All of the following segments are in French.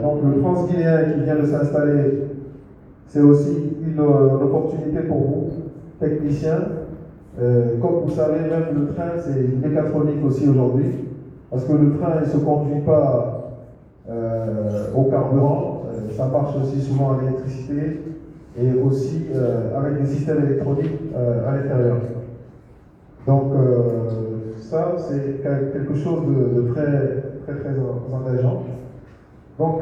Donc le Transguinéen qui vient de s'installer, c'est aussi une opportunité pour vous, techniciens. Comme vous savez, même le train, c'est mécatronique aussi aujourd'hui, parce que le train ne se conduit pas au carburant, ça marche aussi souvent à l'électricité et aussi avec des systèmes électroniques à l'intérieur. Donc ça, c'est quelque chose de très engageant. Donc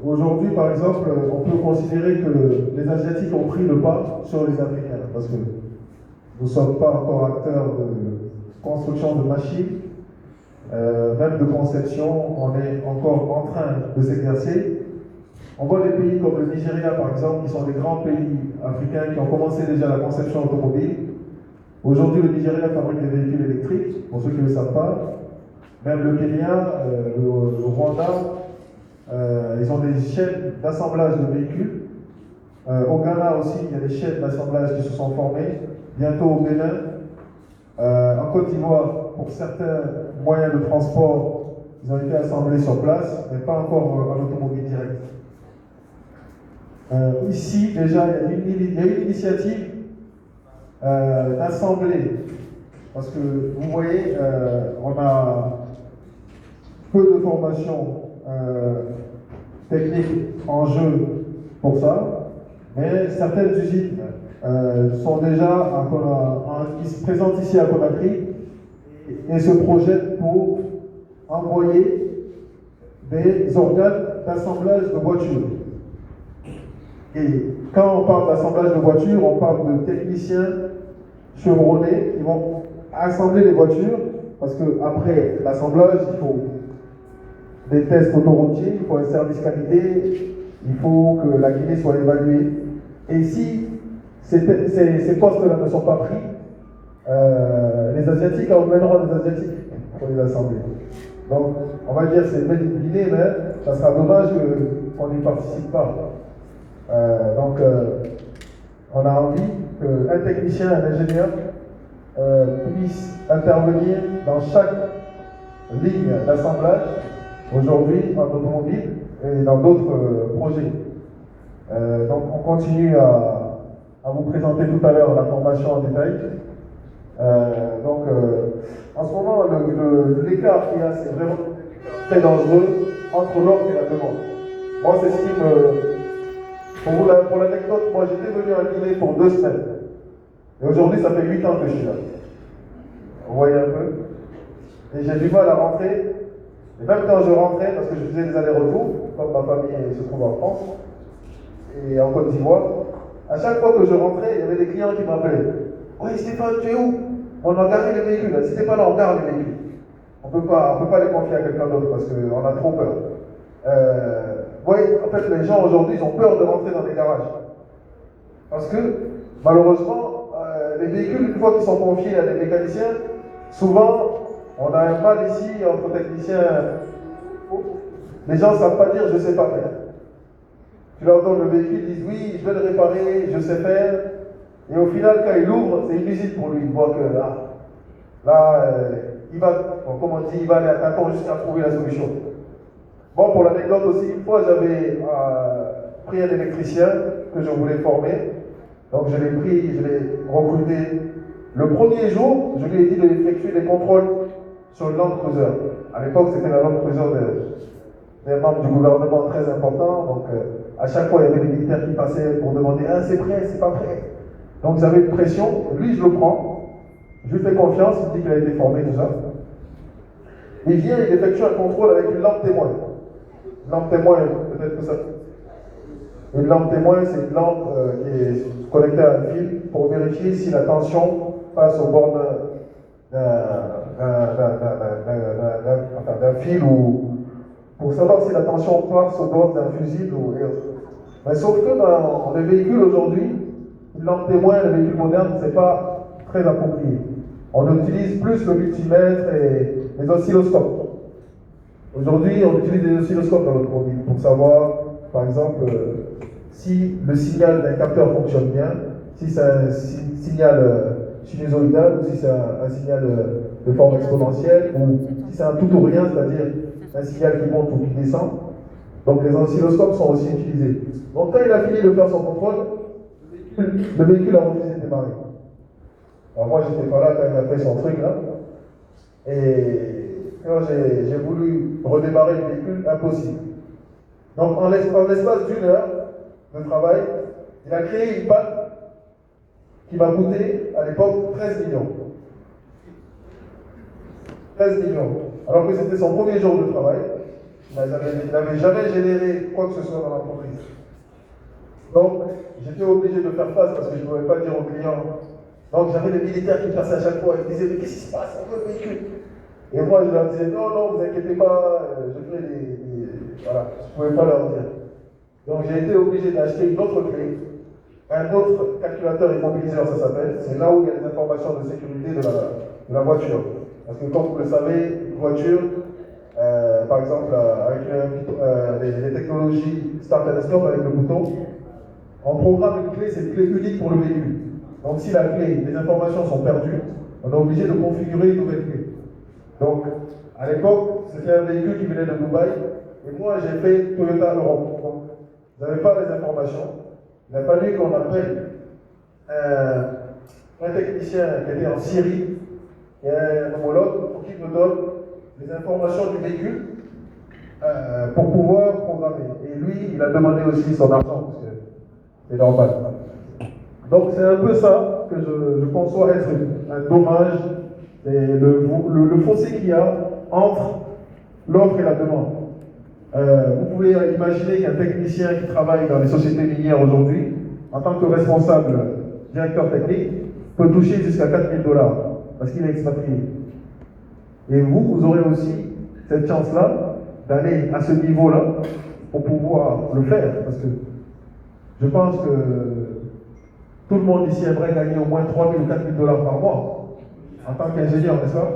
aujourd'hui, par exemple, on peut considérer que les Asiatiques ont pris le pas sur les Africains, parce que nous ne sommes pas encore acteurs de construction de machines, même de conception, on est encore en train de s'exercer. On voit des pays comme le Nigeria, par exemple, qui sont des grands pays africains qui ont commencé déjà la conception automobile. Aujourd'hui, le Nigeria fabrique des véhicules électriques, pour ceux qui ne le savent pas. Même le Kenya, le Rwanda, ils ont des chaînes d'assemblage de véhicules. Au Ghana aussi, il y a des chaînes d'assemblage qui se sont formées. Bientôt au Bénin. En Côte d'Ivoire, pour certains moyens de transport, ils ont été assemblés sur place, mais pas encore en automobile directe. Ici, déjà, il y a une initiative d'assembler, parce que vous voyez, on a peu de formation technique en jeu pour ça, mais certaines usines sont déjà qui se présentent ici à Conakry et se projettent pour envoyer des organes d'assemblage de voitures. Et quand on parle d'assemblage de voitures, on parle de techniciens chevronnés qui vont assembler les voitures, parce qu'après l'assemblage, il faut des tests autoroutiers, il faut un service qualité, il faut que la Guinée soit évaluée. Et si ces postes-là ne sont pas pris, les Asiatiques emmèneront les Asiatiques pour les assembler. Donc, on va dire que c'est une belle Guinée, mais ça sera dommage qu'on n'y participe pas. On a envie qu'un technicien, un ingénieur puisse intervenir dans chaque ligne d'assemblage, aujourd'hui en automobile et dans d'autres projets. Donc on continue à vous présenter tout à l'heure la formation en détail. En ce moment, l'écart qu'il y a, c'est vraiment très dangereux entre l'offre et la demande. Moi, c'est ce qui me... Pour l'anecdote, moi j'étais venu à Guinée pour 2 semaines. Et aujourd'hui, ça fait 8 ans que je suis là. Vous voyez un peu? Et j'ai du mal à rentrer. Et même quand je rentrais, parce que je faisais des allers-retours, comme ma famille se trouve en France et en Côte d'Ivoire, à chaque fois que je rentrais, il y avait des clients qui m'appelaient. Oui, Stéphane, tu es où? On a garé les véhicules. Si t'es pas là, on garde les véhicules. On peut pas les confier à quelqu'un d'autre parce qu'on a trop peur. Oui, en fait, les gens aujourd'hui, ils ont peur de rentrer dans les garages. Parce que, malheureusement, les véhicules, une fois qu'ils sont confiés à des mécaniciens, souvent, on a un mal ici entre techniciens. Les gens ne savent pas dire « je ne sais pas faire ». Tu leur donnes le véhicule, ils disent « oui, je vais le réparer, je sais faire ». Et au final, quand il ouvre, c'est une visite pour lui. Il voit que il va, comme on dit, il va aller à tâtons jusqu'à trouver la solution. Bon, pour l'anecdote aussi, une fois, j'avais pris un électricien que je voulais former. Donc je l'ai recruté. Le premier jour, je lui ai dit d'effectuer des contrôles sur le Land Cruiser. À l'époque, c'était la Land Cruiser des membres du gouvernement très important. Donc à chaque fois, il y avait des militaires qui passaient pour demander « ah, c'est prêt, c'est pas prêt ». Donc j'avais une pression. Lui, je le prends. Je lui fais confiance, il me dit qu'il a été formé, tout ça. Il vient, il effectue un contrôle avec une lampe témoin. Une lampe témoin, peut-être que ça... Une lampe témoin, c'est une lampe qui est connectée à un fil pour vérifier si la tension passe au bord d'un fil ou pour savoir si la tension passe au bord d'un fusible ou et autres. Mais sauf que dans les véhicules aujourd'hui, une lampe témoin, les véhicules modernes, c'est pas très approprié. On utilise plus le multimètre et les oscilloscopes. Aujourd'hui, on utilise des oscilloscopes dans l'automobile pour savoir, par exemple, si le signal d'un capteur fonctionne bien, si c'est un signal sinusoïdal ou si c'est un signal de forme exponentielle ou si c'est un tout ou rien, c'est-à-dire un signal qui monte ou qui descend. Donc les oscilloscopes sont aussi utilisés. Donc quand il a fini de faire son contrôle, le véhicule a refusé de démarrer. Alors moi, j'étais pas là quand il a fait son truc là. Et quand j'ai voulu redémarrer le véhicule, impossible. Donc en l'espace d'une heure de travail, il a créé une panne qui m'a coûté à l'époque 13 millions. 13 millions. Alors que c'était son premier jour de travail. Il n'avait jamais généré quoi que ce soit dans l'entreprise. Donc, j'étais obligé de faire face parce que je ne pouvais pas dire aux clients. Donc, j'avais des militaires qui passaient à chaque fois. Ils me disaient, mais qu'est-ce qui se passe? On veut le véhicule. Et moi, je leur disais, non, non, vous inquiétez pas. Je fais voilà, je ne pouvais pas leur dire. Donc, j'ai été obligé d'acheter une autre clé. Un autre calculateur immobiliseur, ça s'appelle. C'est là où il y a les informations de sécurité de la voiture. Parce que, comme vous le savez, une voiture, par exemple, avec les technologies Start and Stop avec le bouton, on programme une clé, c'est une clé unique pour le véhicule. Donc si la clé, les informations sont perdues, on est obligé de configurer une nouvelle clé. Donc, à l'époque, c'était un véhicule qui venait de Dubaï, et moi j'ai fait Toyota Europe. Donc, vous n'avez pas les informations. Il a fallu qu'on appelle un technicien qui était en Syrie, et un homologue, pour qu'il me donne les informations du véhicule pour pouvoir programmer. Et lui, il a demandé aussi son argent, parce que c'est normal. Donc c'est un peu ça que je conçois être un dommage, et le fossé qu'il y a entre l'offre et la demande. Vous pouvez imaginer qu'un technicien qui travaille dans les sociétés minières aujourd'hui, en tant que responsable directeur technique, peut toucher jusqu'à 4 000 $, parce qu'il est expatrié. Et vous aurez aussi cette chance-là d'aller à ce niveau-là pour pouvoir le faire, parce que je pense que tout le monde ici aimerait gagner au moins 3 000 ou 4 000 $ par mois en tant qu'ingénieur, n'est-ce pas?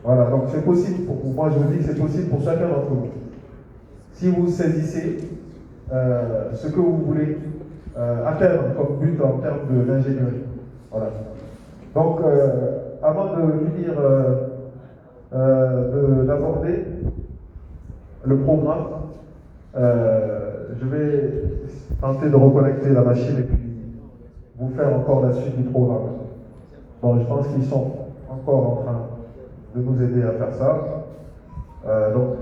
Voilà, donc c'est possible pour vous. Moi, je vous dis que c'est possible pour chacun d'entre vous. Si vous saisissez ce que vous voulez atteindre comme but en termes d'ingénierie. Voilà. Donc, avant de finir d'aborder le programme, je vais tenter de reconnecter la machine et puis vous faire encore la suite du programme. Bon, je pense qu'ils sont encore en train de nous aider à faire ça. Donc,